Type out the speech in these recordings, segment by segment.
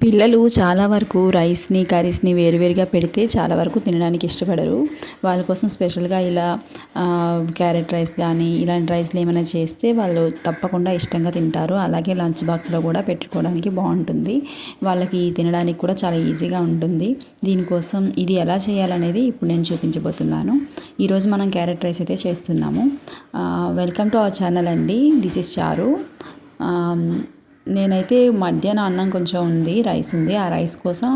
పిల్లలు చాలా వరకు రైస్ని కర్రీస్ని వేరువేరుగా పెడితే చాలా వరకు తినడానికి ఇష్టపడరు. వాళ్ళ కోసం స్పెషల్గా ఇలా క్యారెట్ రైస్ కానీ ఇలాంటి రైస్లు ఏమైనా చేస్తే వాళ్ళు తప్పకుండా ఇష్టంగా తింటారు. అలాగే లంచ్ బాక్స్లో కూడా పెట్టుకోవడానికి బాగుంటుంది. వాళ్ళకి తినడానికి కూడా చాలా ఈజీగా ఉంటుంది. దీనికోసం ఇది ఎలా చేయాలనేది ఇప్పుడు నేను చూపించబోతున్నాను. ఈరోజు మనం క్యారెట్ రైస్ అయితే చేస్తున్నాము. వెల్కమ్ టు అవర్ ఛానల్ అండి. దిస్ ఇస్ చారు. నేనైతే మధ్యాహ్నం అన్నం కొంచెం ఉంది, రైస్ ఉంది. ఆ రైస్ కోసం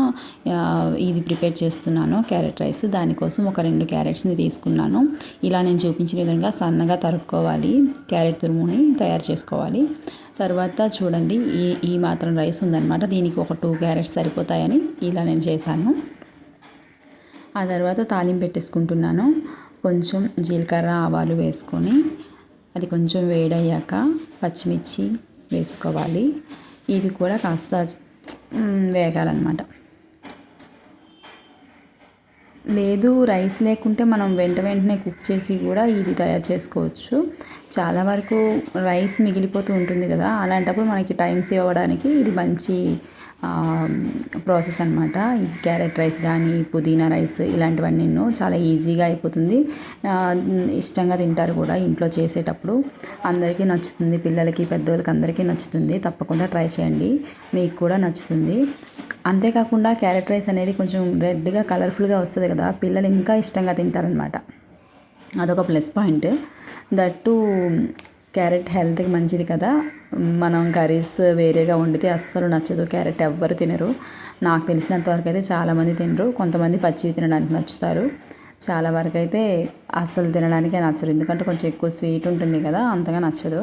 ఇది ప్రిపేర్ చేస్తున్నాను, క్యారెట్ రైస్. దానికోసం ఒక 2 క్యారెట్స్ని తీసుకున్నాను. ఇలా నేను చూపించిన విధంగా సన్నగా తరుక్కోవాలి. క్యారెట్ తురుముని తయారు చేసుకోవాలి. తర్వాత చూడండి, ఈ మాత్రం రైస్ ఉందన్నమాట. దీనికి ఒక 2 క్యారెట్స్ సరిపోతాయని ఇలా నేను చేశాను. ఆ తర్వాత తాలింపు పెట్టేసుకుంటున్నాను. కొంచెం జీలకర్ర ఆవాలు వేసుకొని అది కొంచెం వేడయ్యాక పచ్చిమిర్చి వేసుకోవాలి. ఇది కూడా కాస్త వేగాలన్నమాట. లేదు రైస్ లేకుంటే మనం వెంటనే కుక్ చేసి కూడా ఇది తయారు చేసుకోవచ్చు. చాలా వరకు రైస్ మిగిలిపోతూ ఉంటుంది కదా, అలాంటప్పుడు మనకి టైం సేవ్ అవ్వడానికి ఇది మంచి ప్రాసెస్ అనమాట. ఈ క్యారెట్ రైస్ కానీ పుదీనా రైస్ ఇలాంటివన్నీ చాలా ఈజీగా అయిపోతుంది. ఇష్టంగా తింటారు కూడా ఇంట్లో చేసేటప్పుడు. అందరికీ నచ్చుతుంది, పిల్లలకి పెద్దవాళ్ళకి అందరికీ నచ్చుతుంది. తప్పకుండా ట్రై చేయండి, మీకు కూడా నచ్చుతుంది. అంతేకాకుండా క్యారెట్ రైస్ అనేది కొంచెం రెడ్గా కలర్ఫుల్గా వస్తుంది కదా, పిల్లలు ఇంకా ఇష్టంగా తింటారనమాట. అదొక ప్లస్ పాయింట్. దట్టు క్యారెట్ హెల్త్కి మంచిది కదా. మనం కర్రీస్ వేరేగా వండితే అస్సలు నచ్చదు. క్యారెట్ ఎవ్వరు తినరు. నాకు తెలిసినంతవరకు అయితే చాలామంది తినరు. కొంతమంది పచ్చివి తినడానికి నచ్చుతారు. చాలా వరకు అయితే అస్సలు తినడానికే నచ్చరు, ఎందుకంటే కొంచెం ఎక్కువ స్వీట్ ఉంటుంది కదా, అంతగా నచ్చదు.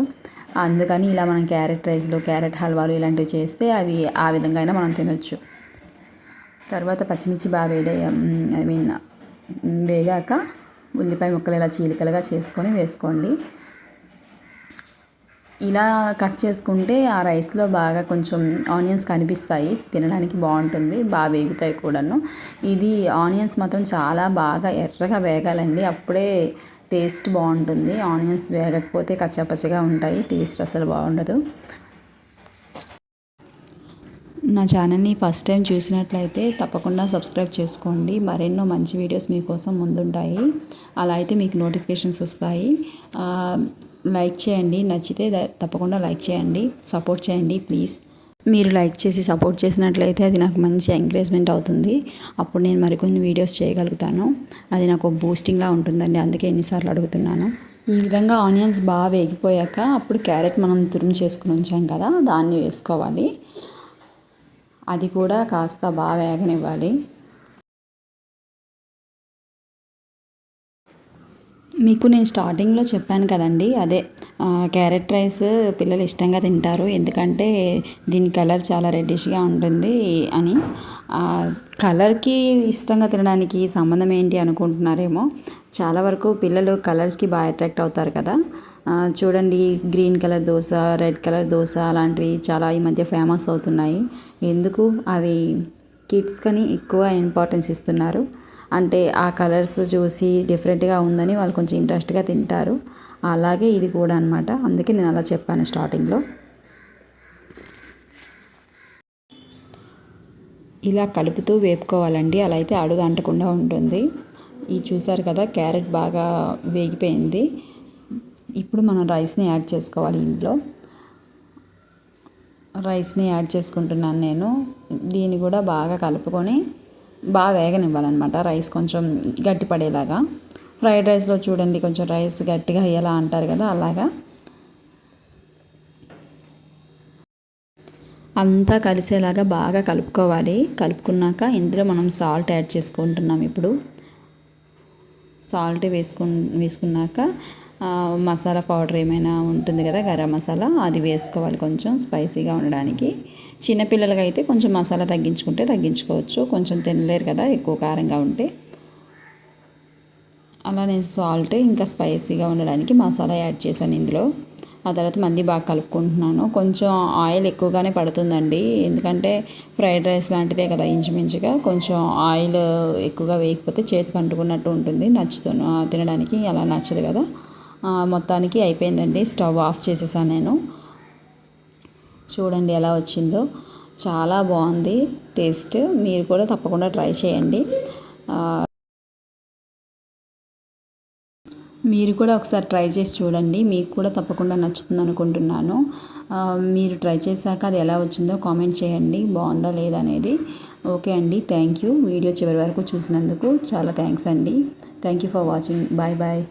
అందుకని ఇలా మనం క్యారెట్ రైస్లో క్యారెట్ హల్వాలు ఇలాంటివి చేస్తే అవి ఆ విధంగా అయినా మనం తినొచ్చు. తర్వాత పచ్చిమిర్చి బాగా వేగాక ఉల్లిపాయ ముక్కలు ఇలా చీలికలుగా చేసుకొని వేసుకోండి. ఇలా కట్ చేసుకుంటే ఆ రైస్లో బాగా కొంచెం ఆనియన్స్ కనిపిస్తాయి, తినడానికి బాగుంటుంది, బాగా వేగుతాయి కూడాను. ఇది ఆనియన్స్ మాత్రం చాలా బాగా ఎర్రగా వేగాలండి, అప్పుడే టేస్ట్ బాగుంటుంది. ఆనియన్స్ వేగకపోతే కచ్చాపచ్చగా ఉంటాయి, టేస్ట్ అసలు బాగుండదు. నా ఛానల్ని ఫస్ట్ టైం చూసినట్లయితే తప్పకుండా సబ్స్క్రైబ్ చేసుకోండి. మరెన్నో మంచి వీడియోస్ మీకోసం ముందుంటాయి. అలా అయితే మీకు నోటిఫికేషన్స్ వస్తాయి. లైక్ చేయండి, నచ్చితే తప్పకుండా లైక్ చేయండి, సపోర్ట్ చేయండి ప్లీజ్. మీరు లైక్ చేసి సపోర్ట్ చేసినట్లయితే అది నాకు మంచి ఎంకరేజ్మెంట్ అవుతుంది. అప్పుడు నేను మరికొన్ని వీడియోస్ చేయగలుగుతాను. అది నాకు ఒక బూస్టింగ్లా ఉంటుందండి, అందుకే ఎన్నిసార్లు అడుగుతున్నాను. ఈ విధంగా ఆనియన్స్ బాగా వేగిపోయాక అప్పుడు క్యారెట్ మనం తురుము చేసుకుని ఉంచాం కదా, దాన్ని వేసుకోవాలి. అది కూడా కాస్త బాగా వేగనివ్వాలి. మీకు నేను స్టార్టింగ్లో చెప్పాను కదండి, అదే క్యారెట్ రైస్ పిల్లలు ఇష్టంగా తింటారు, ఎందుకంటే దీని కలర్ చాలా రెడ్డిష్గా ఉంటుంది అని. కలర్కి ఇష్టంగా తినడానికి సంబంధం ఏంటి అనుకుంటున్నారేమో. చాలా వరకు పిల్లలు కలర్స్కి బాగా అట్రాక్ట్ అవుతారు కదా. చూడండి, green colour dosa, red colour dosa అలాంటివి చాలా ఈ మధ్య ఫేమస్ అవుతున్నాయి. ఎందుకు అవి కిడ్స్ కని ఎక్కువ ఇంపార్టెన్స్ ఇస్తున్నారు. అంటే ఆ కలర్స్ చూసి డిఫరెంట్గా ఉందని వాళ్ళు కొంచెం ఇంట్రెస్ట్గా తింటారు. అలాగే ఇది కూడా అనమాట, అందుకే నేను అలా చెప్పాను స్టార్టింగ్లో. ఇలా కలుపుతూ వేపుకోవాలండి, అలా అయితే అడుగు అంటకుండా ఉంటుంది. ఇది చూసారు కదా, క్యారెట్ బాగా వేగిపోయింది. ఇప్పుడు మనం రైస్ని యాడ్ చేసుకోవాలి. ఇంట్లో రైస్ని యాడ్ చేసుకుంటున్నాను నేను. దీన్ని కూడా బాగా కలుపుకొని బాగా వేగనివ్వాలన్నమాట, రైస్ కొంచెం గట్టిపడేలాగా. ఫ్రైడ్ రైస్లో చూడండి కొంచెం రైస్ గట్టిగా అయ్యేలా అంటారు కదా, అలాగా అంతా కలిసేలాగా బాగా కలుపుకోవాలి. కలుపుకున్నాక ఇందులో మనం సాల్ట్ యాడ్ చేసుకుంటున్నాం. ఇప్పుడు సాల్ట్ వేసుకున్నాక మసాలా పౌడర్ ఏమైనా ఉంటుంది కదా, గరం మసాలా, అది వేసుకోవాలి కొంచెం స్పైసీగా ఉండడానికి. చిన్నపిల్లలకి అయితే కొంచెం మసాలా తగ్గించుకుంటే తగ్గించుకోవచ్చు, కొంచెం తినలేరు కదా ఎక్కువ కారంగా ఉంటే. అలా నేను సాల్ట్ ఇంకా స్పైసీగా ఉండడానికి మసాలా యాడ్ చేశాను ఇందులో. ఆ తర్వాత మళ్ళీ బాగా కలుపుకుంటున్నాను. కొంచెం ఆయిల్ ఎక్కువగానే పడుతుందండి, ఎందుకంటే ఫ్రైడ్ రైస్ లాంటిదే కదా, ఇంచుమించుగా కొంచెం ఆయిల్ ఎక్కువగా వేయకపోతే చేతికి అంటుకున్నట్టు ఉంటుంది, తినడానికి అలా నచ్చదు కదా. మొత్తానికి అయిపోయిందండి, స్టవ్ ఆఫ్ చేసేసాను నేను. చూడండి ఎలా వచ్చిందో. చాలా బాగుంది టేస్ట్. మీరు కూడా తప్పకుండా ట్రై చేయండి. మీరు కూడా ఒకసారి ట్రై చేసి చూడండి, మీకు కూడా తప్పకుండా నచ్చుతుంది అనుకుంటున్నాను. మీరు ట్రై చేశాక అది ఎలా వచ్చిందో కామెంట్ చేయండి, బాగుందా లేదా అనేది. ఓకే అండి, థ్యాంక్ యూ. వీడియో చివరి వరకు చూసినందుకు చాలా థ్యాంక్స్ అండి. Thank you for watching. Bye bye.